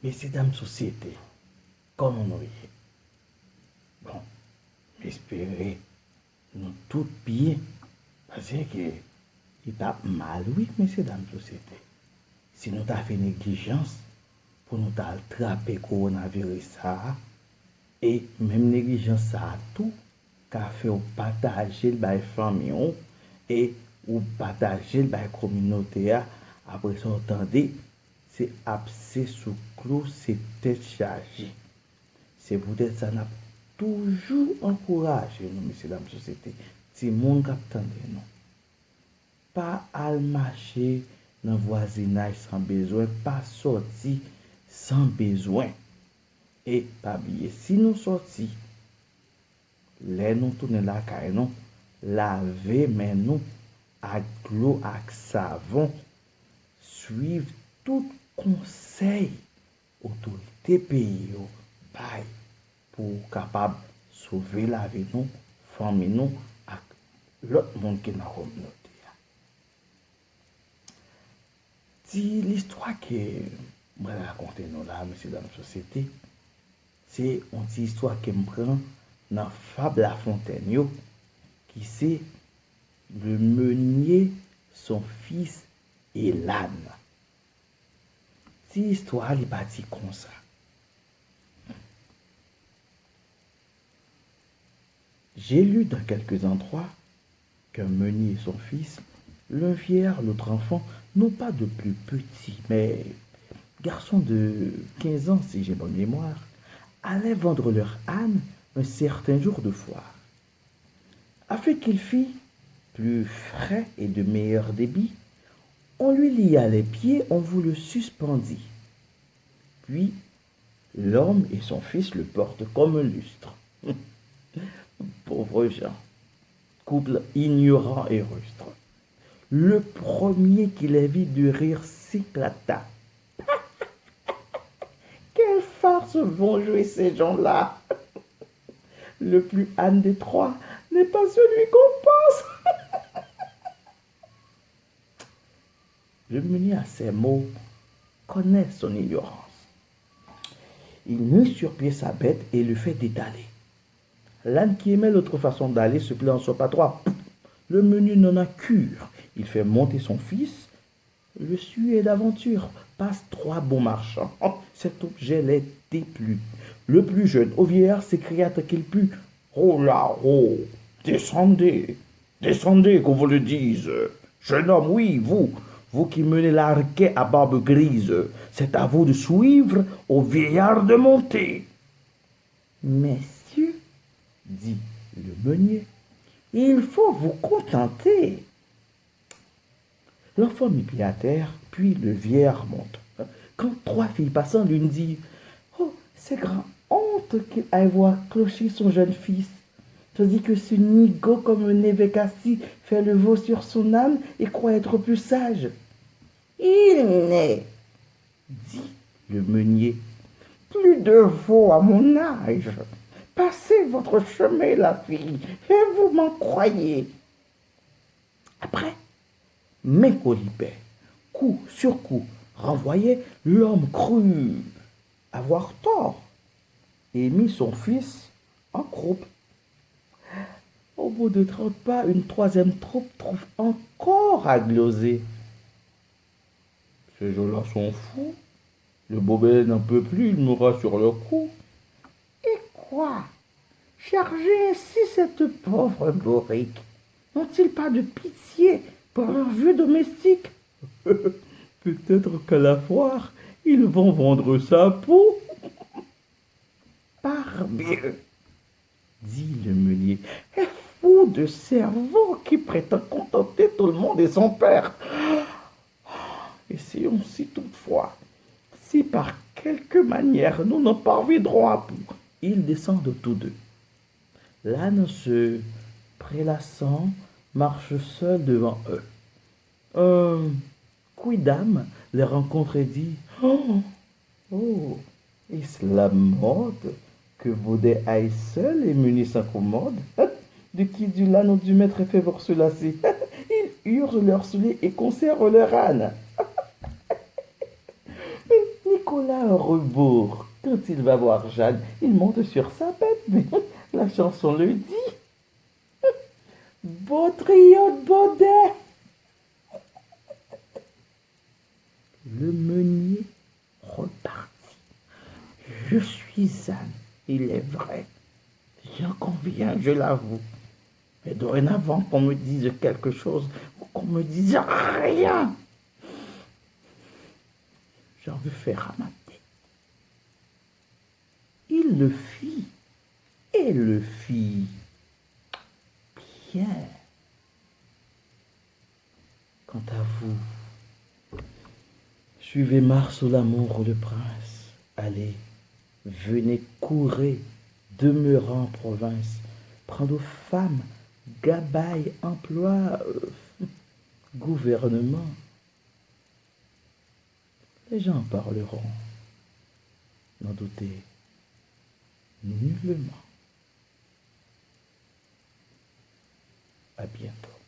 Mais c'est dans la société, comme on est. Bon, j'espérais nous tous bien. Parce que il t'a mal, oui, mais c'est dans la société. Si nous avons fait négligence pour nous attraper coronavirus, ça, et même négligence, ça, tout, qu'a fait au partager le famille et ou partager le communauté, après ça, entendez, c'est abcès sous clou, c'est tête chargée. C'est peut-être ça n'a toujours encouragé nous, messieurs, dames, société. Si mon cap nous. Pas al marcher dans le voisinage sans besoin, pas sortir sans besoin. Et pas oublier, si nous sortis, les nous tourner la caille, nous, laver mais nous, avec l'eau, avec savon, suivre tout conseil autorité pays bye pour capable sauver la vie nous, famille nous, avec l'autre monde qui est dans la communauté. Si l'histoire que je vais raconter nous là, monsieur, dans la société, c'est une histoire qui me prend dans la fable La Fontaine, qui c'est le meunier, son fils et l'âne. Cette histoire est partie comme ça. J'ai lu dans quelques endroits qu'un meunier et son fils, l'un vieillard, l'autre enfant, non pas de plus petit, mais garçon de 15 ans, si j'ai bonne mémoire, allaient vendre leur âne un certain jour de foire. Afin qu'il fît plus frais et de meilleur débit, on lui lia les pieds, on vous le suspendit. Puis, l'homme et son fils le portent comme un lustre. Pauvres gens, couple ignorant et rustre. Le premier qui les vit de rire s'éclata. Quelle farce vont jouer ces gens-là? Le plus âne des trois n'est pas celui qu'on pense. Le meunier à ces mots connaît son ignorance. Il mit sur pied sa bête et le fait détaler. L'âne qui aimait l'autre façon d'aller se plaint en son patron. Le meunier n'en a cure. Il fait monter son fils. Le sujet d'aventure passe 3 bons marchands. Oh, cet objet les déplut. Le plus jeune, au vieillard, s'écria qu'il put. Oh là, oh, descendez, descendez, qu'on vous le dise. Jeune homme, oui, vous qui menez l'arquet à barbe grise, c'est à vous de suivre, au vieillard de monter. Messieurs, dit le meunier, il faut vous contenter. L'enfant mit pied à terre, puis le vieillard monte. Quand 3 filles passant, l'une dit « Oh, c'est grand honte qu'il aille voir clocher son jeune fils, tandis que ce nigaud comme un évêque assis fait le veau sur son âne et croit être plus sage. » Il n'est, dit le meunier, plus de veau à mon âge. Passez votre chemin, la fille, et vous m'en croyez. Après, main colipait, coup sur coup, renvoyait, l'homme crut avoir tort et mit son fils en croupe. Au bout de 30 pas, une troisième troupe trouve encore à gloser. Ces gens-là sont fous. Le bobet n'en peut plus, il mourra sur le coup. Et quoi? Charger ainsi cette pauvre bourrique. N'ont-ils pas de pitié pour leur vieux domestique? Peut-être qu'à la foire, ils vont vendre sa peau. Parbleu, dit le meunier, est fou de cerveau qui prétend contenter tout le monde et son père. Essayons-y toutefois. Si par quelque manière nous n'en parviendrons à bout, ils descendent tous deux. L'âne se prélassant marche seul devant eux. Quidam les rencontre et dit Oh, est-ce la mode que Baudet aille seul et muni s'accommode? De qui du l'âne ou du maître est fait pour se lasser? Ils urgent leurs souliers et conservent leur âne. Nicolas au rebours, quand il va voir Jeanne, il monte sur sa bête, mais la chanson le dit. Beau trio de Baudet. Le meunier repartit. Je suis âne, il est vrai. J'en conviens, je l'avoue. Mais dorénavant, qu'on me dise quelque chose ou qu'on me dise rien, j'en veux faire à ma tête. Il le fit, et le fit bien. Quant à vous, suivez Mars ou l'amour, le prince. Allez, venez, courez, demeurez en province. Prendre femmes, gabaille, emploi, gouvernement. Les gens parleront, n'en doutez nullement. À bientôt.